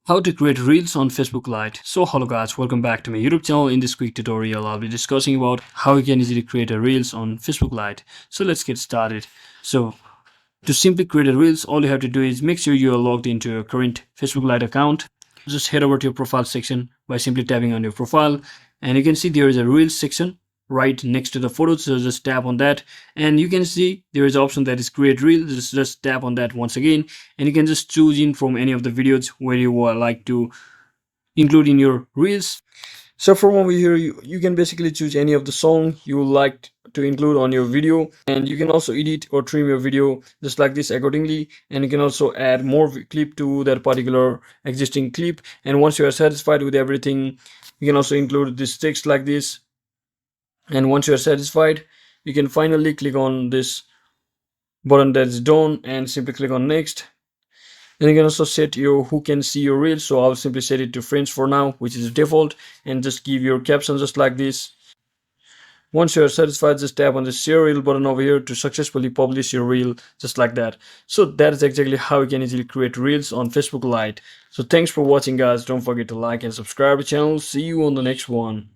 How to create reels on Facebook Lite. So hello guys, welcome back to my YouTube channel. In this quick tutorial I'll be discussing about how you can easily create a reels on Facebook Lite. So let's get started. So to simply create a reels, all you have to do is make sure you are logged into your current Facebook Lite account. Just head over to your profile section by simply tapping on your profile, and you can see there is a reels section right next to the photos. So just tap on that, and you can see there is an option that is create reel. Just tap on that once again, and you can just choose in from any of the videos where you would like to include in your reels. So from over here, you can basically choose any of the song you would like to include on your video, and you can also edit or trim your video just like this accordingly, and you can also add more clip to that particular existing clip. And once you are satisfied with everything, you can also include this text like this, and once you are satisfied, you can finally click on this button that is done and simply click on next. And you can also set your who can see your reel. So I'll simply set it to friends for now, which is default, and just give your caption just like this. Once you are satisfied, just tap on the share reel button over here to successfully publish your reel just like that. So that is exactly how you can easily create reels on Facebook Lite. So thanks for watching guys. Don't forget to like and subscribe to the channel. See you on the next one.